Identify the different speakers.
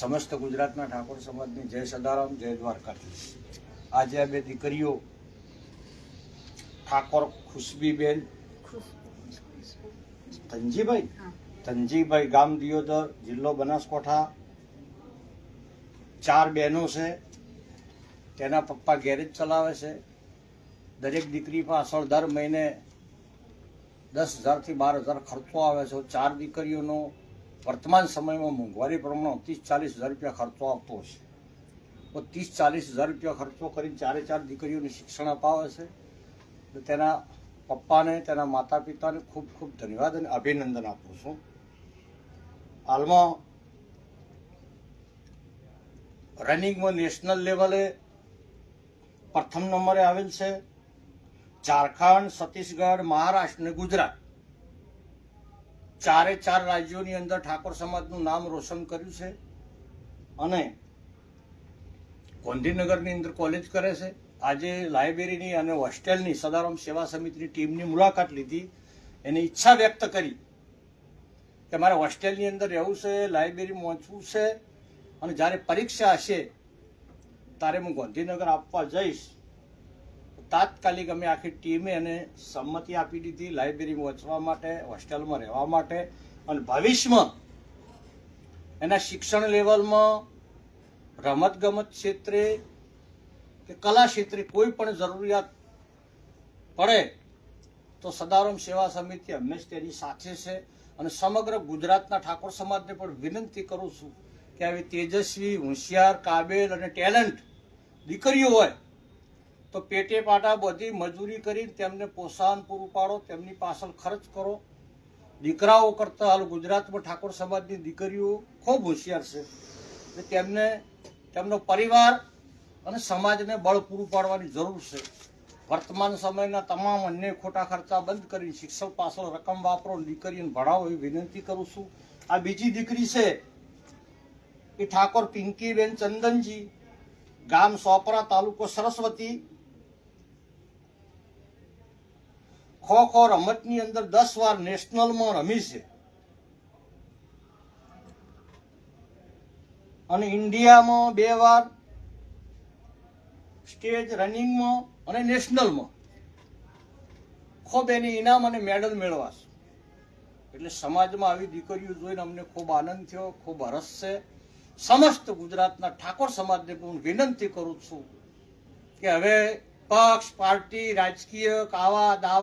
Speaker 1: સમસ્ત ગુજરાતના ઠાકોર સમાજની જય સદારામ, જય દ્વારકાધીશ। આજે આ બે દીકરીઓ ઠાકોર ખુશબીબેન ધનજીભાઈ ગામ દિયોદર, જિલ્લો બનાસકાંઠા, 4 બહેનો છે। તેના પપ્પા ગેરેજ ચલાવે છે। દરેક દીકરી પાછળ દર મહિને 10,000 થી 12,000 ખર્ચો આવે છે। 4 દીકરીઓનો વર્તમાન સમયમાં મોંઘવારી પ્રમાણે 30-40 હજાર રૂપિયા ખર્ચો આપતો હશે, તો 30-40 હજાર રૂપિયા ખર્ચો કરીને 4 દીકરીઓને શિક્ષણ અપાવે છે। તો તેના પપ્પાને, તેના માતા પિતાને ખૂબ ખૂબ ધન્યવાદ અને અભિનંદન આપું છું। હાલમાં રનિંગમાં નેશનલ લેવલે પ્રથમ નંબરે આવેલ છે। ઝારખંડ, છત્તીસગઢ, મહારાષ્ટ્ર અને ગુજરાત 4 રાજ્યોની અંદર ઠાકોર સમાજનું નામ રોશન કર્યું છે અને ગાંધીનગરની અંદર કોલેજ કરે છે। આજે લાઇબ્રેરીની અને હોસ્ટેલની સદારામ સેવા સમિતિની ટીમની મુલાકાત લીધી, એની ઈચ્છા વ્યક્ત કરી કે મારે હોસ્ટેલની અંદર રહેવું છે, લાઇબ્રેરીમાં વાંચવું છે અને જ્યારે પરીક્ષા હશે ત્યારે હું ગાંધીનગર આપવા જઈશ। તાત્કાલિક અમે આખી ટીમે એને સંમતિ આપી દીધી લાઇબ્રેરીમાં વાંચવા માટે, હોસ્ટેલમાં રહેવા માટે અને ભવિષ્યમાં એના શિક્ષણ લેવલમાં રમતગમત ક્ષેત્રે કે કલા ક્ષેત્રે કોઈ પણ જરૂરિયાત પડે તો સદારામ સેવા સમિતિ હંમેશા તેની સાથે છે। અને સમગ્ર ગુજરાતના ઠાકોર સમાજને પણ વિનંતી કરું છું કે આવી તેજસ્વી, હોશિયાર, કાબેલ અને ટેલેન્ટ દીકરીઓ હોય તો પેટે પાટા બધી મજૂરી કરી તેમને પ્રોત્સાહન પૂરું પાડો, તેમની પાછળ ખર્ચ કરો। દીકરાઓ કરતાં હાલ ગુજરાતમાં ઠાકોર સમાજની દીકરીઓ ખૂબ હોશિયાર છે, એટલે તેમને તેમનો પરિવાર અને સમાજને બળ પૂરું પાડવાની જરૂર છે। વર્તમાન સમયના તમામ અન્ય ખોટા ખર્ચા બંધ કરી શિક્ષણ પાછળ રકમ વાપરો, દીકરીઓને ભણાવો એવી વિનંતી કરું છું। આ બીજી દીકરી છે એ ઠાકોર પિંકીબેન ચંદનજી, ગામ સોપરા, તાલુકો સરસ્વતી, ખો રમતની અંદર 10 વાર નેશનલમાં રમી છે અને ઇન્ડિયામાં 2 વાર સ્ટેજ રનિંગમાં અને નેશનલમાં ખૂબ એની ઇનામ અને મેડલ મેળવા છે। એટલે સમાજમાં આવી દીકરીઓ જોઈને અમને ખૂબ આનંદ થયો, ખૂબ હરસ છે। સમસ્ત ગુજરાતના ઠાકોર સમાજને હું વિનંતી કરું છું કે હવે પક્ષ, પાર્ટી, રાજકીય કાવા દાવા